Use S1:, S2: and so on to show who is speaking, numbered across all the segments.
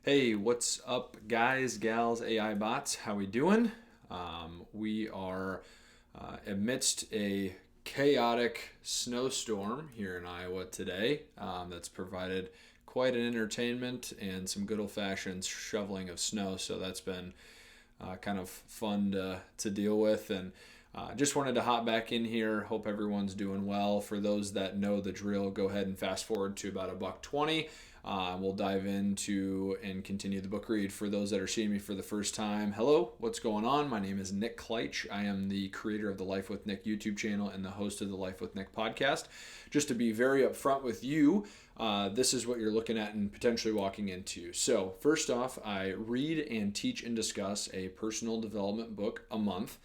S1: Hey, what's up, guys, gals, AI bots? How we doing? We are amidst a chaotic snowstorm here in Iowa today. That's provided quite an entertainment and some good old-fashioned shoveling of snow. So that's been kind of fun to deal with. And just wanted to hop back in here. Hope everyone's doing well. For those that know the drill, go ahead and fast forward to about a buck 20. We'll dive into and continue the book read. For those that are seeing me for the first time, hello, what's going on? My name is Nick Kleitch. I am the creator of the Life with Nick YouTube channel and the host of the Life with Nick podcast. Just to be very upfront with you, this is what you're looking at and potentially walking into. So, first off, I read and teach and discuss a personal development book a month.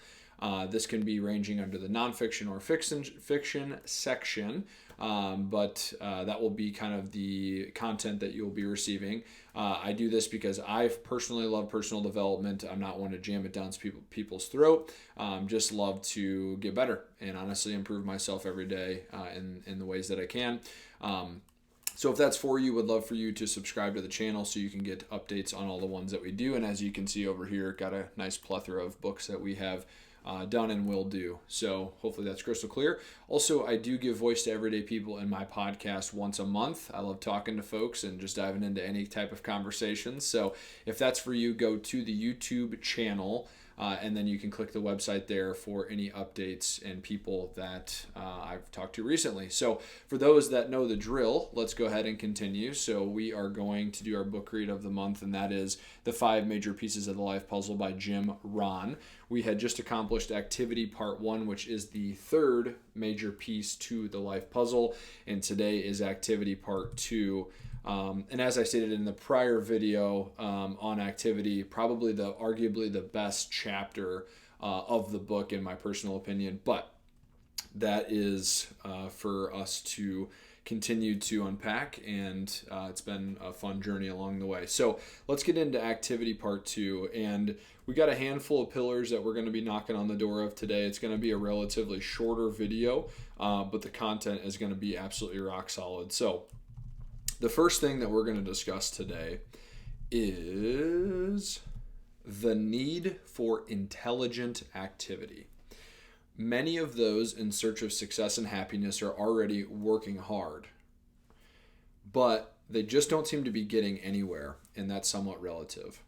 S1: This can be ranging under the nonfiction or fiction section, but that will be kind of the content that you'll be receiving. I do this because I personally love personal development. I'm not one to jam it down people's throat. Just love to get better and honestly improve myself every day in the ways that I can. So if that's for you, would love for you to subscribe to the channel so you can get updates on all the ones that we do. And as you can see over here, got a nice plethora of books that we have done and will do. So hopefully that's crystal clear. Also, I do give voice to everyday people in my podcast once a month. I love talking to folks and just diving into any type of conversations. So if that's for you, go to the YouTube channel. And then you can click the website there for any updates and people that I've talked to recently. So for those that know the drill, let's go ahead and continue. So we are going to do our book read of the month, and that is The 5 Major Pieces of the Life Puzzle by Jim Rohn. We had just accomplished activity part 1, which is the third major piece to the life puzzle, and today is activity part 2. And as I stated in the prior video on activity, probably arguably the best chapter of the book in my personal opinion, but that is for us to continue to unpack, and it's been a fun journey along the way. So let's get into activity part 2, and we got a handful of pillars that we're going to be knocking on the door of today. It's going to be a relatively shorter video, but the content is going to be absolutely rock solid. So the first thing that we're going to discuss today is the need for intelligent activity. Many of those in search of success and happiness are already working hard, but they just don't seem to be getting anywhere, and that's somewhat relative.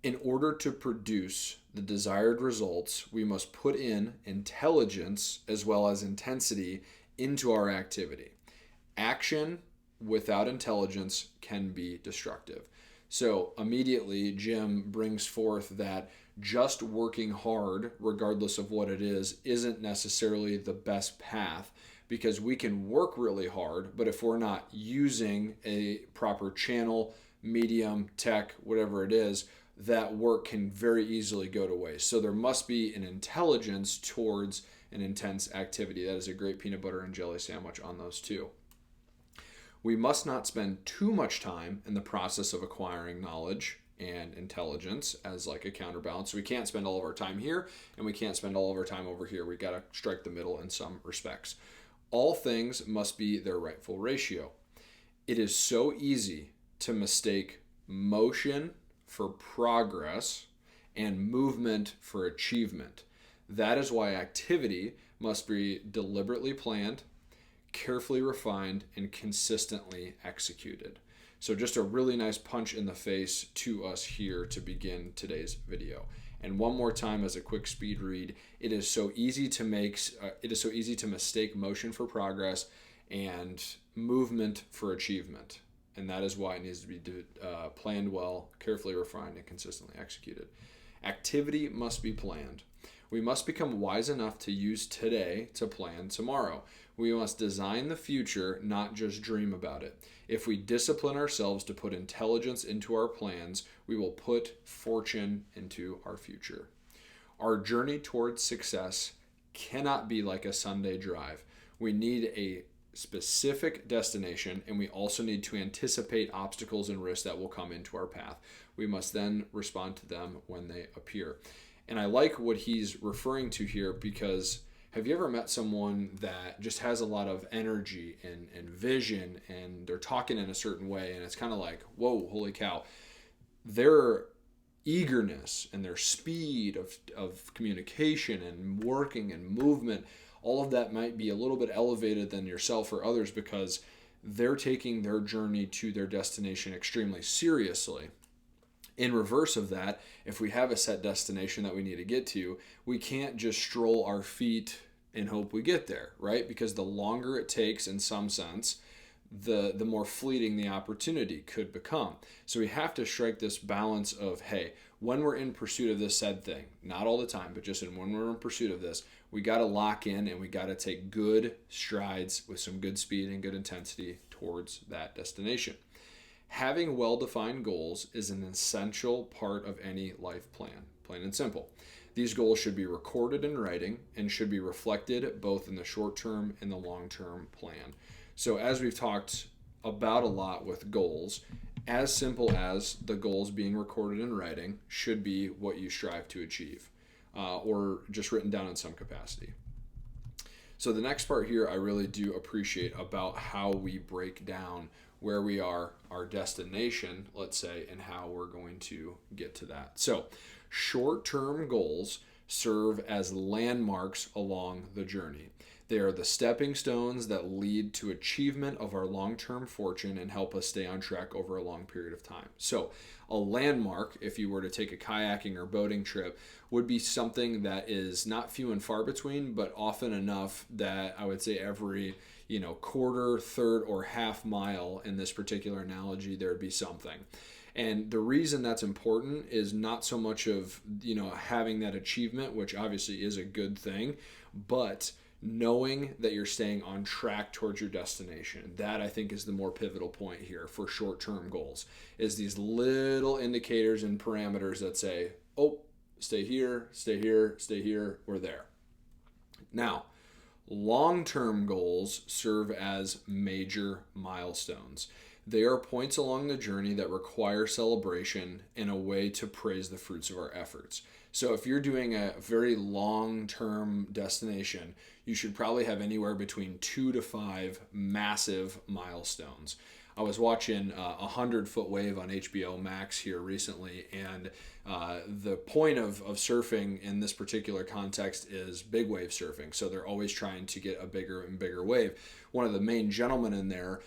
S1: In order to produce the desired results, we must put in intelligence as well as intensity into our activity. Action without intelligence can be destructive. So immediately, Jim brings forth that just working hard, regardless of what it is, isn't necessarily the best path, because we can work really hard, but if we're not using a proper channel, medium, tech, whatever it is, that work can very easily go to waste. So there must be an intelligence towards an intense activity. That is a great peanut butter and jelly sandwich on those two. We must not spend too much time in the process of acquiring knowledge and intelligence as like a counterbalance. So we can't spend all of our time here, and we can't spend all of our time over here. We got to strike the middle in some respects. All things must be their rightful ratio. It is so easy to mistake motion for progress and movement for achievement. That is why activity must be deliberately planned, carefully refined, and consistently executed. So just a really nice punch in the face to us here to begin today's video. And one more time as a quick speed read, it is so easy to mistake motion for progress and movement for achievement. And that is why it needs to be planned well, carefully refined, and consistently executed. Activity must be planned. We must become wise enough to use today to plan tomorrow. We must design the future, not just dream about it. If we discipline ourselves to put intelligence into our plans, we will put fortune into our future. Our journey towards success cannot be like a Sunday drive. We need a specific destination, and we also need to anticipate obstacles and risks that will come into our path. We must then respond to them when they appear. And I like what he's referring to here, because have you ever met someone that just has a lot of energy and vision, and they're talking in a certain way, and it's kind of like, whoa, holy cow. their eagerness and their speed of communication and working and movement, all of that might be a little bit elevated than yourself or others because they're taking their journey to their destination extremely seriously. In reverse of that, if we have a set destination that we need to get to, we can't just stroll our feet and hope we get there, right? Because the longer it takes, in some sense, the more fleeting the opportunity could become. So we have to strike this balance of, hey, when we're in pursuit of this said thing, not all the time, but just when we're in pursuit of this, we got to lock in and we got to take good strides with some good speed and good intensity towards that destination. Having well-defined goals is an essential part of any life plan, plain and simple. These goals should be recorded in writing and should be reflected both in the short-term and the long-term plan. So as we've talked about a lot with goals, as simple as the goals being recorded in writing should be what you strive to achieve, or just written down in some capacity. So the next part here I really do appreciate about how we break down where we are, our destination, let's say, and how we're going to get to that. So short-term goals serve as landmarks along the journey. They are the stepping stones that lead to achievement of our long-term fortune and help us stay on track over a long period of time. So a landmark, if you were to take a kayaking or boating trip, would be something that is not few and far between, but often enough that I would say every quarter, third, or half mile in this particular analogy, there would be something. And the reason that's important is not so much of having that achievement, which obviously is a good thing, but knowing that you're staying on track towards your destination. That, I think, is the more pivotal point here for short-term goals, is these little indicators and parameters that say, oh, stay here, stay here, stay here, we're there. Now, long-term goals serve as major milestones. They are points along the journey that require celebration and a way to praise the fruits of our efforts. So if you're doing a very long-term destination, you should probably have anywhere between 2 to 5 massive milestones. I was watching a 100-foot wave on HBO Max here recently, and the point of surfing in this particular context is big wave surfing. So they're always trying to get a bigger and bigger wave. One of the main gentlemen in there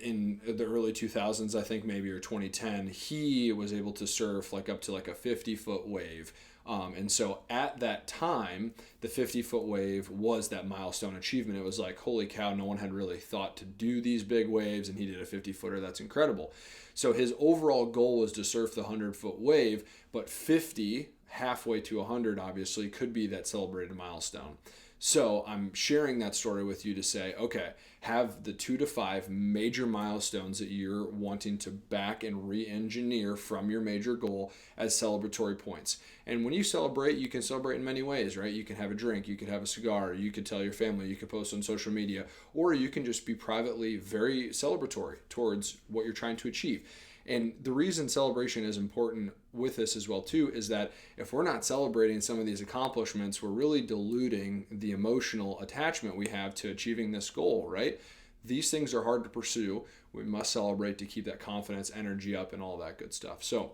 S1: in the early 2000s, I think maybe, or 2010, he was able to surf up to a 50-foot wave. And so at that time, the 50-foot wave was that milestone achievement. It was like, holy cow, no one had really thought to do these big waves, and he did a 50-footer. That's incredible. So his overall goal was to surf the 100-foot wave, but 50, halfway to 100, obviously, could be that celebrated milestone. So I'm sharing that story with you to say, okay, have the 2 to 5 major milestones that you're wanting to back and re-engineer from your major goal as celebratory points. And when you celebrate, you can celebrate in many ways, right? You can have a drink, you could have a cigar, you could tell your family, you could post on social media, or you can just be privately very celebratory towards what you're trying to achieve. And the reason celebration is important with this as well too is that if we're not celebrating some of these accomplishments, we're really diluting the emotional attachment we have to achieving this goal, right? These things are hard to pursue. We must celebrate to keep that confidence, energy up, and all that good stuff. So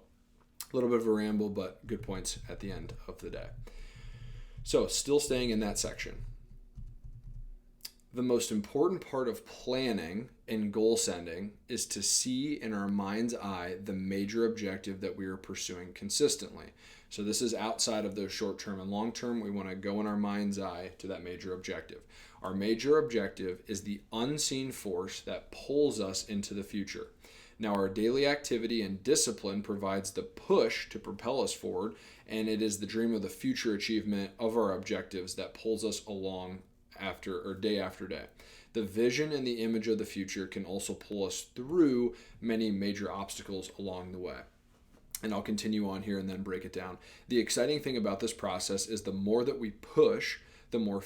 S1: a little bit of a ramble, but good points at the end of the day. So still staying in that section. The most important part of planning and goal setting is to see in our mind's eye the major objective that we are pursuing consistently. So this is outside of those short-term and long-term. We want to go in our mind's eye to that major objective. Our major objective is the unseen force that pulls us into the future. Now, our daily activity and discipline provides the push to propel us forward, and it is the dream of the future achievement of our objectives that pulls us along day after day. The vision and the image of the future can also pull us through many major obstacles along the way. And I'll continue on here and then break it down. The exciting thing about this process is the more that we push, the more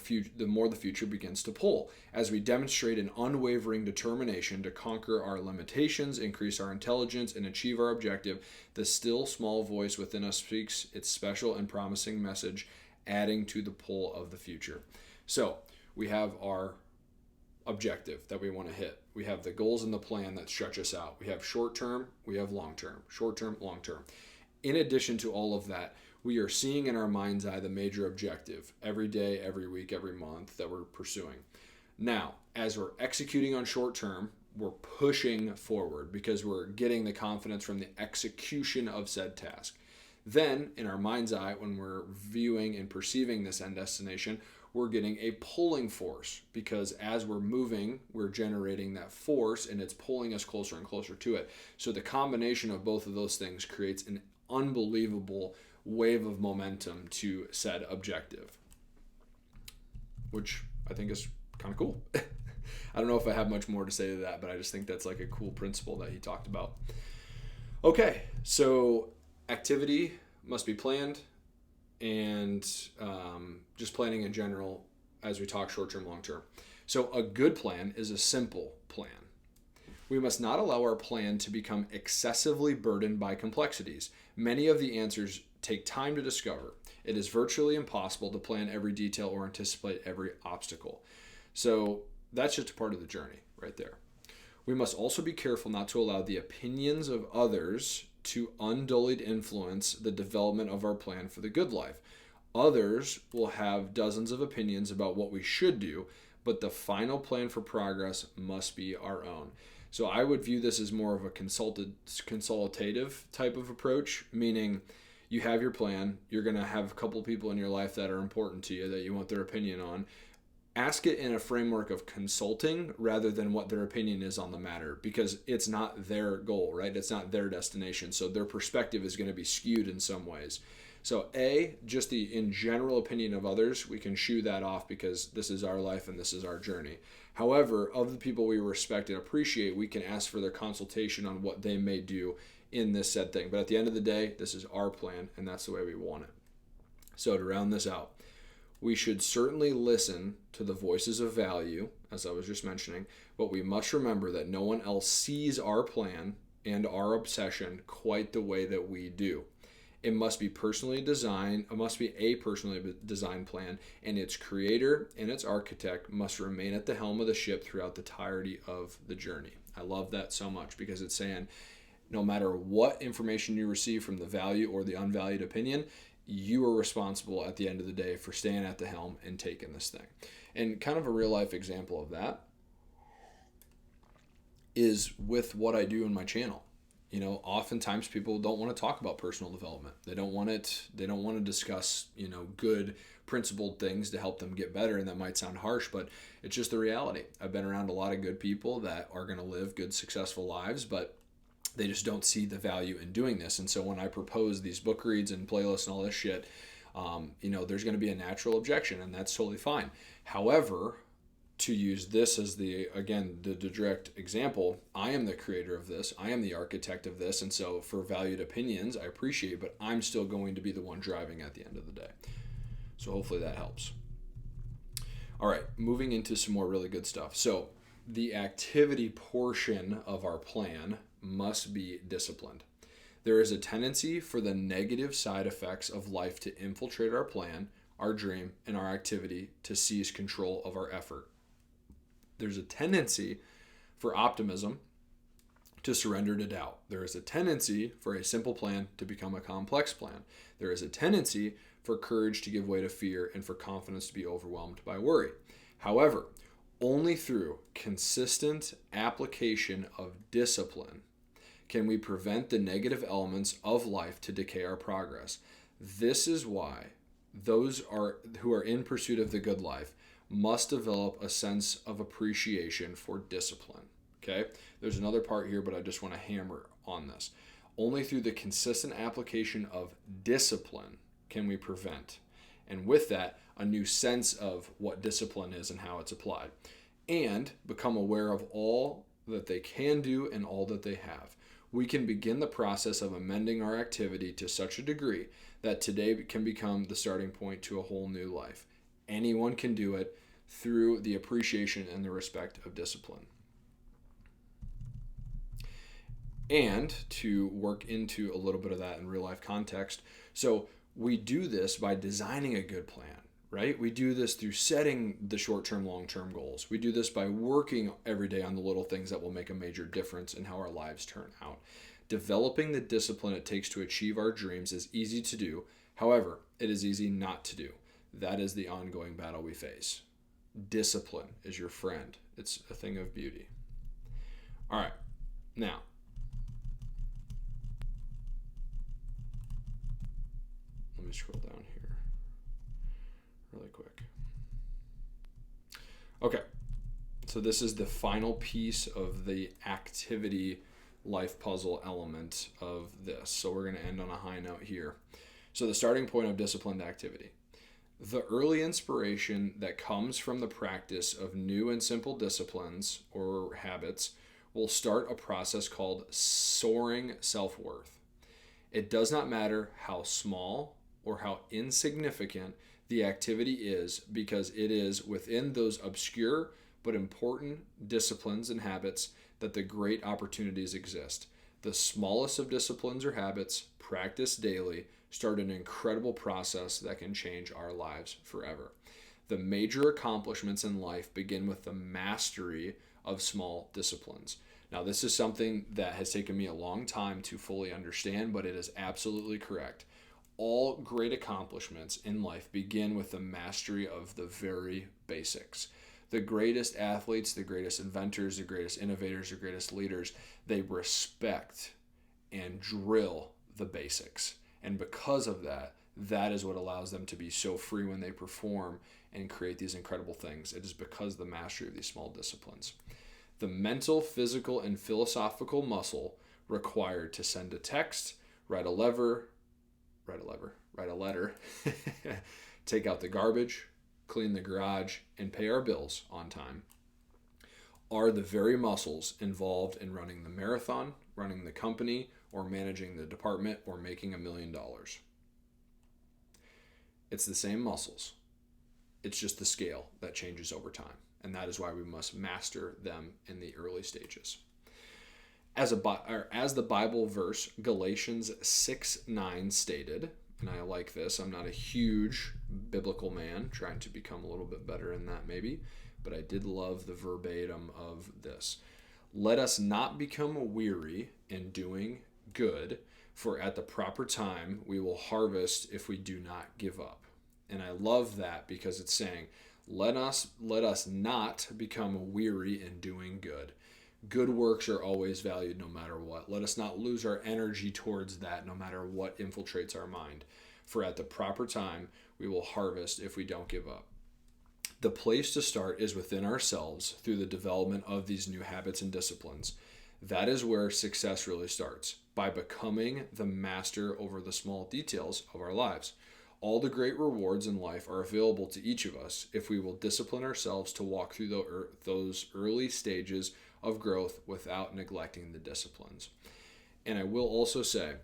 S1: the future begins to pull, as we demonstrate an unwavering determination to conquer our limitations, increase our intelligence, and achieve our objective. The still small voice within us speaks its special and promising message, adding to the pull of the future. So we have our objective that we want to hit. We have the goals in the plan that stretch us out. We have short term, we have long term, short term, long term. In addition to all of that, we are seeing in our mind's eye the major objective every day, every week, every month that we're pursuing. Now, as we're executing on short term, we're pushing forward because we're getting the confidence from the execution of said task. Then, in our mind's eye, when we're viewing and perceiving this end destination, we're getting a pulling force because as we're moving, we're generating that force and it's pulling us closer and closer to it. So the combination of both of those things creates an unbelievable wave of momentum to said objective, which I think is kind of cool. I don't know if I have much more to say to that, but I just think that's like a cool principle that he talked about. Okay, so activity must be planned, and just planning in general as we talk short-term, long-term. So a good plan is a simple plan. We must not allow our plan to become excessively burdened by complexities. Many of the answers take time to discover. It is virtually impossible to plan every detail or anticipate every obstacle. So that's just a part of the journey right there. We must also be careful not to allow the opinions of others to unduly influence the development of our plan for the good life. Others will have dozens of opinions about what we should do, but the final plan for progress must be our own. So I would view this as more of a consultative type of approach, meaning you have your plan, you're going to have a couple of people in your life that are important to you that you want their opinion on. Ask it in a framework of consulting rather than what their opinion is on the matter, because it's not their goal, right? It's not their destination. So their perspective is going to be skewed in some ways. So just the in general opinion of others, we can shoo that off because this is our life and this is our journey. However, of the people we respect and appreciate, we can ask for their consultation on what they may do in this said thing. But at the end of the day, this is our plan and that's the way we want it. So to round this out, we should certainly listen to the voices of value, as I was just mentioning, but we must remember that no one else sees our plan and our obsession quite the way that we do. It must be a personally designed plan, and its creator and its architect must remain at the helm of the ship throughout the entirety of the journey. I love that so much because it's saying no matter what information you receive from the value or the unvalued opinion, you are responsible at the end of the day for staying at the helm and taking this thing. And kind of a real life example of that is with what I do in my channel. You know, oftentimes people don't want to talk about personal development. They don't want to discuss, good principled things to help them get better. And that might sound harsh, but it's just the reality. I've been around a lot of good people that are going to live good, successful lives, but they just don't see the value in doing this. And so when I propose these book reads and playlists and all this shit, there's going to be a natural objection, and that's totally fine. However, to use this as the direct example, I am the creator of this. I am the architect of this. And so for valued opinions, I appreciate, but I'm still going to be the one driving at the end of the day. So hopefully that helps. All right, moving into some more really good stuff. So the activity portion of our plan must be disciplined. There is a tendency for the negative side effects of life to infiltrate our plan, our dream, and our activity to seize control of our effort. There's a tendency for optimism to surrender to doubt. There is a tendency for a simple plan to become a complex plan. There is a tendency for courage to give way to fear and for confidence to be overwhelmed by worry. However, only through consistent application of discipline can we prevent the negative elements of life to decay our progress. This is why those who are in pursuit of the good life must develop a sense of appreciation for discipline. Okay? There's another part here, but I just want to hammer on this. Only through the consistent application of discipline can we prevent, and with that, a new sense of what discipline is and how it's applied, and become aware of all that they can do and all that they have. We can begin the process of amending our activity to such a degree that today can become the starting point to a whole new life. Anyone can do it through the appreciation and the respect of discipline. And to work into a little bit of that in real life context. So we do this by designing a good plan, right? We do this through setting the short-term, long-term goals. We do this by working every day on the little things that will make a major difference in how our lives turn out. Developing the discipline it takes to achieve our dreams is easy to do. However, it is easy not to do. That is the ongoing battle we face. Discipline is your friend. It's a thing of beauty. All right. Now, let me scroll down here really quick. Okay. So this is the final piece of the activity life puzzle element of this. So we're going to end on a high note here. So the starting point of disciplined activity. The early inspiration that comes from the practice of new and simple disciplines or habits will start a process called soaring self-worth. It does not matter how small or how insignificant the activity is, because it is within those obscure but important disciplines and habits that the great opportunities exist. The smallest of disciplines or habits, practiced daily, start an incredible process that can change our lives forever. The major accomplishments in life begin with the mastery of small disciplines. Now, this is something that has taken me a long time to fully understand, but it is absolutely correct. All great accomplishments in life begin with the mastery of the very basics. The greatest athletes, the greatest inventors, the greatest innovators, the greatest leaders, they respect and drill the basics. And because of that, that is what allows them to be so free when they perform and create these incredible things. It is because of the mastery of these small disciplines. The mental, physical, and philosophical muscle required to send a text, write a letter, take out the garbage, clean the garage, and pay our bills on time are the very muscles involved in running the marathon, running the company, or managing the department, or making $1 million. It's the same muscles. It's just the scale that changes over time. And that is why we must master them in the early stages. As the Bible verse Galatians 6:9 stated, and I like this, I'm not a huge biblical man, trying to become a little bit better in that maybe, but I did love the verbatim of this. Let us not become weary in doing good, for at the proper time we will harvest if we do not give up. And I love that because it's saying, let us not become weary in doing good. Good works are always valued no matter what. Let us not lose our energy towards that no matter what infiltrates our mind. For at the proper time, we will harvest if we don't give up. The place to start is within ourselves through the development of these new habits and disciplines. That is where success really starts, by becoming the master over the small details of our lives. All the great rewards in life are available to each of us if we will discipline ourselves to walk through those early stages of growth without neglecting the disciplines. And I will also say,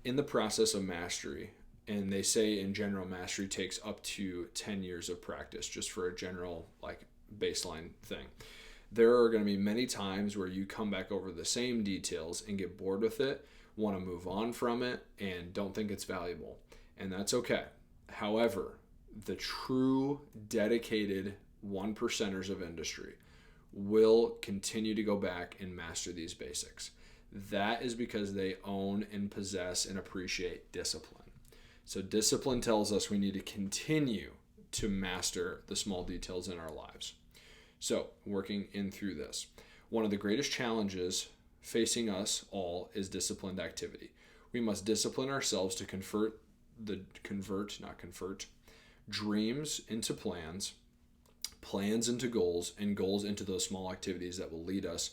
S1: in the process of mastery, and they say in general mastery takes up to 10 years of practice, just for a general baseline thing. There are going to be many times where you come back over the same details and get bored with it, want to move on from it, and don't think it's valuable. And that's okay. However, the true dedicated 1%ers of industry will continue to go back and master these basics. That is because they own and possess and appreciate discipline. So discipline tells us we need to continue to master the small details in our lives. So working in through this, one of the greatest challenges facing us all is disciplined activity. We must discipline ourselves to convert dreams into plans, plans into goals, and goals into those small activities that will lead us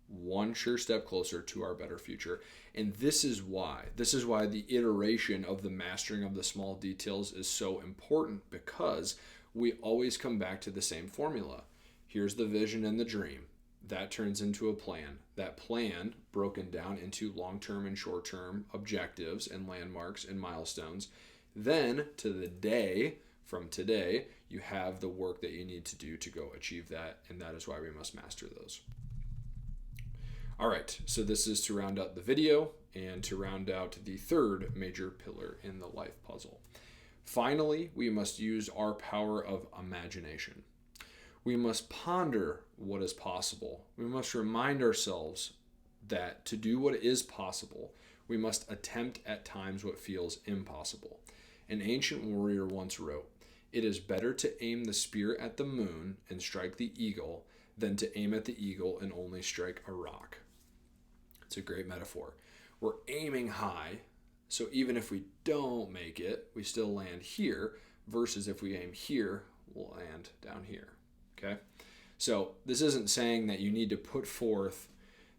S1: one sure step closer to our better future. And this is why the iteration of the mastering of the small details is so important, because we always come back to the same formula. Here's the vision and the dream. That turns into a plan. That plan broken down into long-term and short-term objectives and landmarks and milestones. Then to the day from today, you have the work that you need to do to go achieve that. And that is why we must master those. All right, so this is to round out the video and to round out the third major pillar in the life puzzle. Finally, we must use our power of imagination. We must ponder what is possible. We must remind ourselves that to do what is possible, we must attempt at times what feels impossible. An ancient warrior once wrote, "It is better to aim the spear at the moon and strike the eagle than to aim at the eagle and only strike a rock." It's a great metaphor. We're aiming high, so even if we don't make it, we still land here, versus if we aim here, we'll land down here. Okay? So this isn't saying that you need to put forth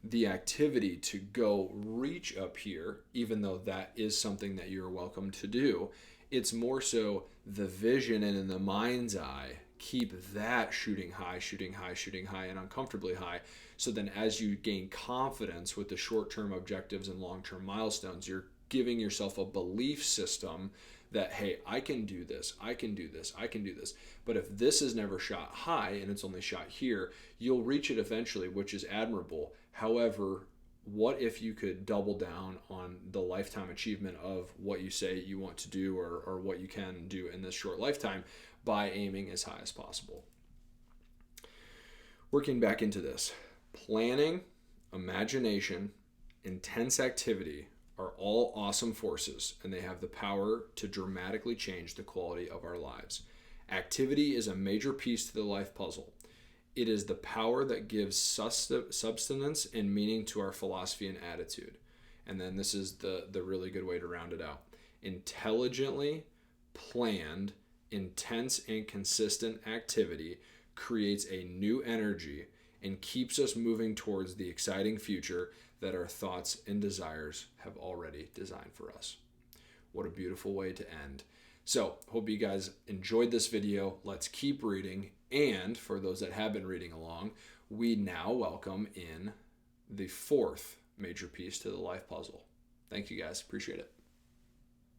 S1: the activity to go reach up here, even though that is something that you're welcome to do. It's more so the vision and in the mind's eye, keep that shooting high, shooting high, shooting high, and uncomfortably high. So then as you gain confidence with the short-term objectives and long-term milestones, you're giving yourself a belief system that, hey, I can do this, I can do this, I can do this. But if this is never shot high and it's only shot here, you'll reach it eventually, which is admirable. However, what if you could double down on the lifetime achievement of what you say you want to do, or what you can do in this short lifetime by aiming as high as possible? Working back into this, planning, imagination, intense activity are all awesome forces, and they have the power to dramatically change the quality of our lives. Activity is a major piece to the life puzzle. It is the power that gives substance and meaning to our philosophy and attitude. And then this is the really good way to round it out. Intelligently planned, intense, and consistent activity creates a new energy and keeps us moving towards the exciting future that our thoughts and desires have already designed for us. What a beautiful way to end. So, hope you guys enjoyed this video. Let's keep reading. And for those that have been reading along, we now welcome in the fourth major piece to the life puzzle. Thank you guys. Appreciate it.